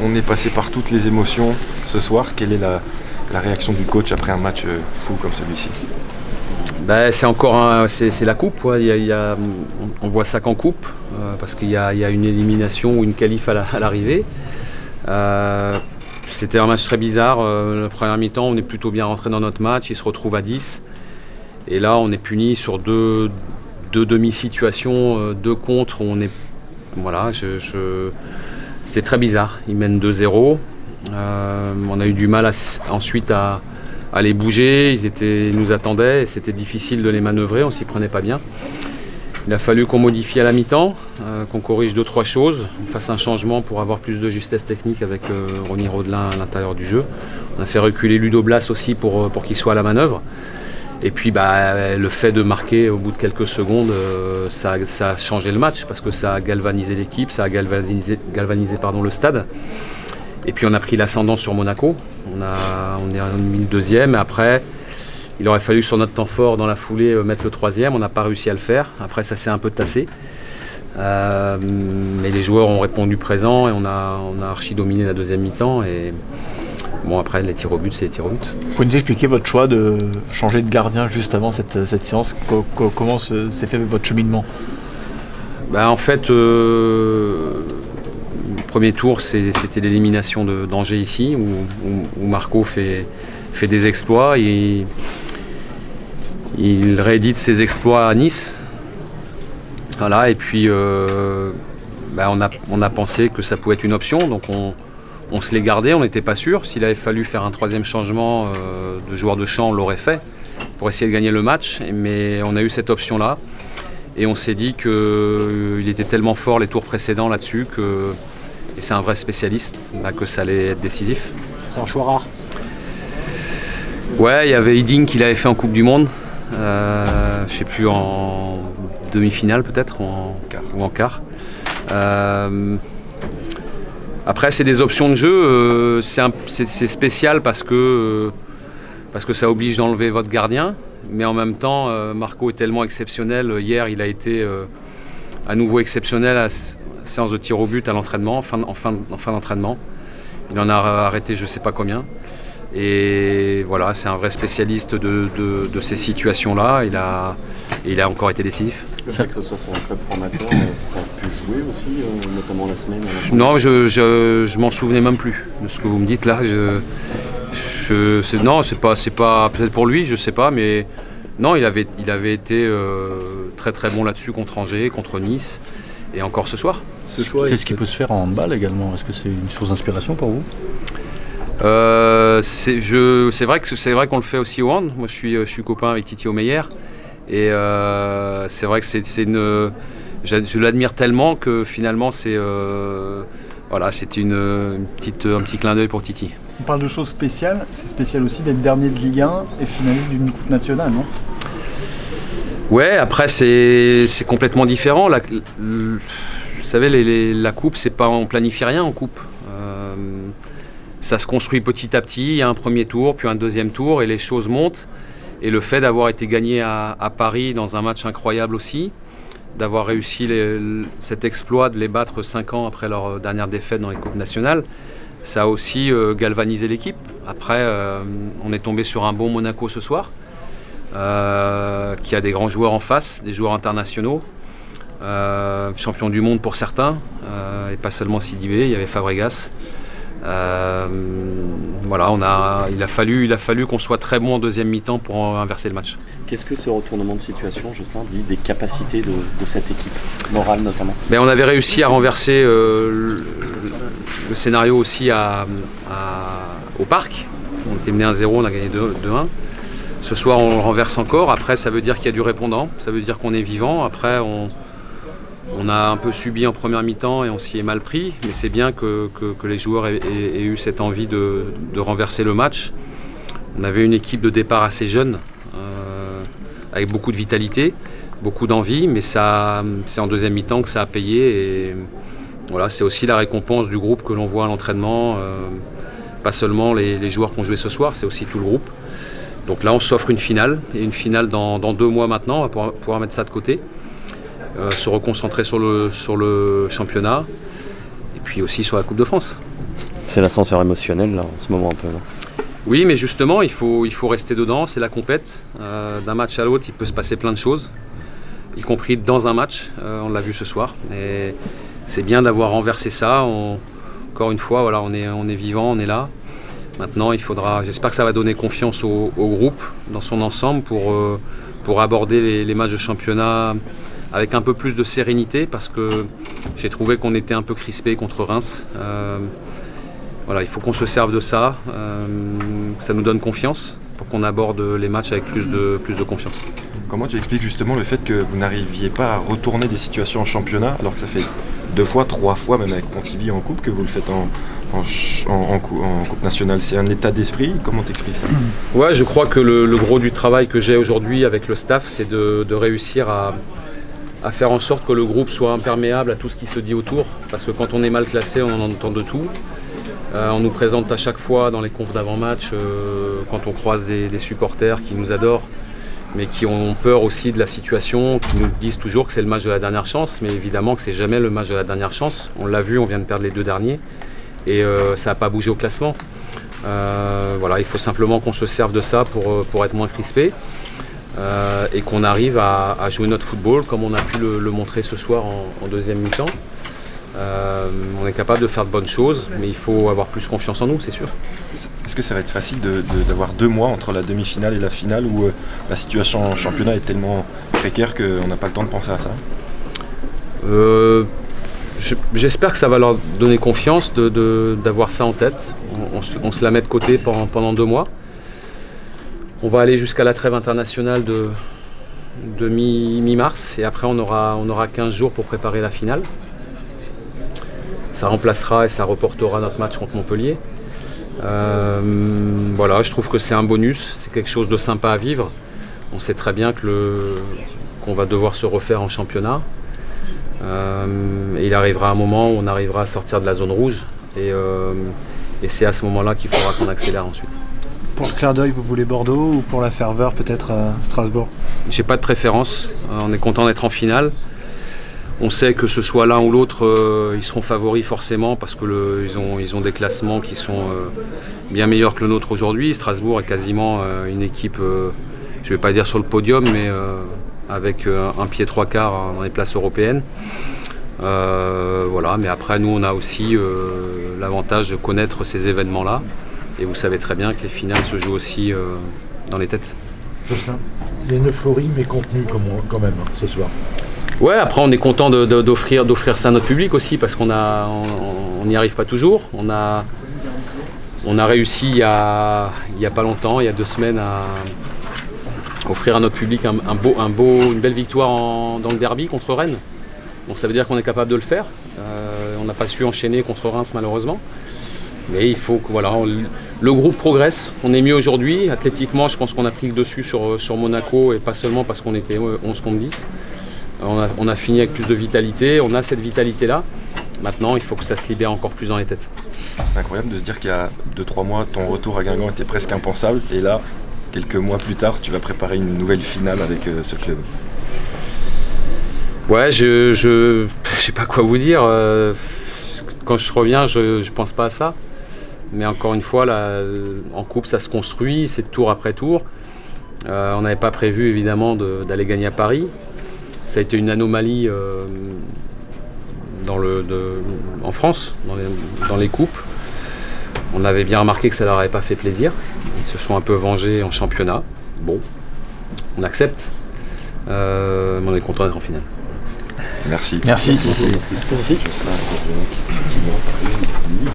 On est passé par toutes les émotions ce soir. Quelle est la réaction du coach après un match fou comme celui-ci? C'est la coupe, quoi. On voit ça qu'en coupe, parce qu'il y a une élimination ou une qualif à l'arrivée. C'était un match très bizarre. La première mi-temps, on est plutôt bien rentré dans notre match, il se retrouve à 10. Et là, on est puni sur deux demi-situations, 2 contre. Voilà, c'était très bizarre. Ils mènent 2-0. On a eu du mal ensuite à les bouger. Ils nous attendaient et c'était difficile de les manœuvrer. On ne s'y prenait pas bien. Il a fallu qu'on modifie à la mi-temps, qu'on corrige 2-3 choses, qu'on fasse un changement pour avoir plus de justesse technique avec Ronny Rodelin à l'intérieur du jeu. On a fait reculer Ludo Blas aussi pour qu'il soit à la manœuvre. Et puis le fait de marquer au bout de quelques secondes, ça a changé le match parce que ça a galvanisé l'équipe, ça a galvanisé le stade. Et puis on a pris l'ascendant sur Monaco. On est mis le 2e et après il aurait fallu sur notre temps fort dans la foulée mettre le 3e. On n'a pas réussi à le faire. Après ça s'est un peu tassé. Mais les joueurs ont répondu présent et on a archi dominé la 2e mi-temps. Et bon, après les tirs au but, c'est les tirs au but. Vous pouvez nous expliquer votre choix de changer de gardien juste avant cette séance? Comment s'est fait votre cheminement? En fait, le premier tour, c'était l'élimination d'Angers ici, où Marco fait des exploits. Il réédite ses exploits à Nice. Voilà, et puis on a pensé que ça pouvait être une option, donc on se l'est gardé, on n'était pas sûr. S'il avait fallu faire un 3e changement de joueur de champ, on l'aurait fait pour essayer de gagner le match. Mais on a eu cette option-là et on s'est dit qu'il était tellement fort les tours précédents là-dessus et c'est un vrai spécialiste, que ça allait être décisif. C'est un choix rare. Ouais, il y avait Hiding qui l'avait fait en Coupe du Monde, je ne sais plus, en demi-finale peut-être, ou en quart. Après, c'est des options de jeu, c'est spécial parce que ça oblige d'enlever votre gardien, mais en même temps, Marco est tellement exceptionnel. Hier, il a été à nouveau exceptionnel à la séance de tir au but à l'entraînement, en fin d'entraînement. Il en a arrêté je ne sais pas combien. Et voilà, c'est un vrai spécialiste de ces situations-là. Il a encore été décisif. Le fait que ce soit son club formateur, ça a pu jouer aussi, notamment la semaine? Non, je m'en souvenais même plus de ce que vous me dites là. Non, c'est pas peut-être pour lui, je sais pas, mais non, il avait été très très bon là-dessus contre Angers, contre Nice, et encore ce soir. C'est ce qui peut se faire en handball également. Est-ce que c'est une source d'inspiration pour vous? C'est vrai qu'on le fait aussi au hand. Moi, je suis copain avec Titi Omeyer. Et c'est vrai que je l'admire tellement que finalement c'est un petit clin d'œil pour Titi. On parle de choses spéciales, c'est spécial aussi d'être dernier de Ligue 1 et finaliste d'une Coupe nationale, non? Ouais, après c'est complètement différent. Vous savez, la coupe, c'est pas, on planifie rien en coupe. Ça se construit petit à petit, il y a un premier tour, puis un 2e tour et les choses montent. Et le fait d'avoir été gagné à Paris dans un match incroyable aussi, d'avoir réussi cet exploit de les battre 5 ans après leur dernière défaite dans les Coupes nationales, ça a aussi galvanisé l'équipe. Après, on est tombé sur un bon Monaco ce soir, qui a des grands joueurs en face, des joueurs internationaux, champions du monde pour certains, et pas seulement Sidibé, il y avait Fabregas. Voilà, il a fallu qu'on soit très bon en 2e mi-temps pour inverser le match. Qu'est-ce que ce retournement de situation, Jocelyn, dit des capacités de cette équipe, morale notamment? On avait réussi à renverser le scénario aussi au Parc. On était mené 1-0, on a gagné 2-1. Ce soir, on le renverse encore. Après, ça veut dire qu'il y a du répondant, ça veut dire qu'on est vivant. Après, on a un peu subi en première mi-temps et on s'y est mal pris, mais c'est bien que les joueurs aient eu cette envie de renverser le match. On avait une équipe de départ assez jeune, avec beaucoup de vitalité, beaucoup d'envie, mais c'est en 2e mi-temps que ça a payé. Et voilà, c'est aussi la récompense du groupe que l'on voit à l'entraînement, pas seulement les joueurs qui ont joué ce soir, c'est aussi tout le groupe. Donc là, on s'offre une finale, et une finale dans 2 mois maintenant, on va pouvoir mettre ça de côté. Se reconcentrer sur le championnat et puis aussi sur la Coupe de France. C'est l'ascenseur émotionnel là, en ce moment un peu. Non, Oui, mais justement, il faut rester dedans, c'est la compète. D'un match à l'autre, il peut se passer plein de choses, y compris dans un match, on l'a vu ce soir. Et c'est bien d'avoir renversé ça. Encore une fois, voilà, on est vivant, on est là. Maintenant, j'espère que ça va donner confiance au groupe dans son ensemble pour aborder les matchs de championnat avec un peu plus de sérénité, parce que j'ai trouvé qu'on était un peu crispé contre Reims. Voilà, il faut qu'on se serve de ça, que ça nous donne confiance pour qu'on aborde les matchs avec plus de confiance. Comment tu expliques justement le fait que vous n'arriviez pas à retourner des situations en championnat, alors que ça fait 2 fois, 3 fois, même avec Pontivy en coupe, que vous le faites en coupe nationale? C'est un état d'esprit? Comment tu expliques ça? Ouais, je crois que le gros du travail que j'ai aujourd'hui avec le staff, c'est de réussir à faire en sorte que le groupe soit imperméable à tout ce qui se dit autour, parce que quand on est mal classé, on en entend de tout. On nous présente à chaque fois dans les confs d'avant-match, quand on croise des supporters qui nous adorent, mais qui ont peur aussi de la situation, qui nous disent toujours que c'est le match de la dernière chance, mais évidemment que c'est jamais le match de la dernière chance. On l'a vu, on vient de perdre les 2 derniers, et ça n'a pas bougé au classement. Voilà, il faut simplement qu'on se serve de ça pour être moins crispé, et qu'on arrive à jouer notre football comme on a pu le montrer ce soir en deuxième mi-temps. On est capable de faire de bonnes choses, mais il faut avoir plus confiance en nous, c'est sûr. Est-ce que ça va être facile d'avoir 2 mois entre la demi-finale et la finale, où la situation en championnat est tellement précaire qu'on n'a pas le temps de penser à ça? J'espère que ça va leur donner confiance d'avoir ça en tête. On se la met de côté pendant 2 mois. On va aller jusqu'à la trêve internationale de mi-mars, et après on aura 15 jours pour préparer la finale. Ça remplacera et ça reportera notre match contre Montpellier. Voilà, je trouve que c'est un bonus, c'est quelque chose de sympa à vivre. On sait très bien qu'on va devoir se refaire en championnat. Et il arrivera un moment où on arrivera à sortir de la zone rouge. Et c'est à ce moment-là qu'il faudra qu'on accélère ensuite. Pour le clin d'œil, vous voulez Bordeaux, ou pour la ferveur peut-être Strasbourg? J'ai pas de préférence, on est content d'être en finale. On sait que ce soit l'un ou l'autre, ils seront favoris forcément, parce que ils ont des classements qui sont bien meilleurs que le nôtre aujourd'hui. Strasbourg est quasiment une équipe, je ne vais pas dire sur le podium, mais avec un pied 3/4 dans les places européennes. Voilà, mais après nous on a aussi l'avantage de connaître ces événements-là. Et vous savez très bien que les finales se jouent aussi dans les têtes. Il y a une euphorie mais contenue quand même ce soir. Ouais, après on est content d'offrir ça à notre public aussi, parce qu'on n'y arrive pas toujours. On a réussi il y a pas longtemps, il y a 2 semaines, à offrir à notre public une belle victoire dans le derby contre Rennes. Donc ça veut dire qu'on est capable de le faire. On n'a pas su enchaîner contre Reims malheureusement. Mais il faut que le groupe progresse. On est mieux aujourd'hui. Athlétiquement, je pense qu'on a pris le dessus sur Monaco, et pas seulement parce qu'on était 11 contre 10. On a fini avec plus de vitalité, on a cette vitalité-là. Maintenant, il faut que ça se libère encore plus dans les têtes. C'est incroyable de se dire qu'il y a 2-3 mois, ton retour à Guingamp était presque impensable. Et là, quelques mois plus tard, tu vas préparer une nouvelle finale avec ce club. Ouais, je sais pas quoi vous dire. Quand je reviens, je pense pas à ça. Mais encore une fois, là, en coupe, ça se construit, c'est tour après tour. On n'avait pas prévu, évidemment, d'aller gagner à Paris. Ça a été une anomalie en France, dans les coupes. On avait bien remarqué que ça leur avait pas fait plaisir. Ils se sont un peu vengés en championnat. Bon, on accepte. Mais on est content d'être en finale. Merci. Merci. Merci.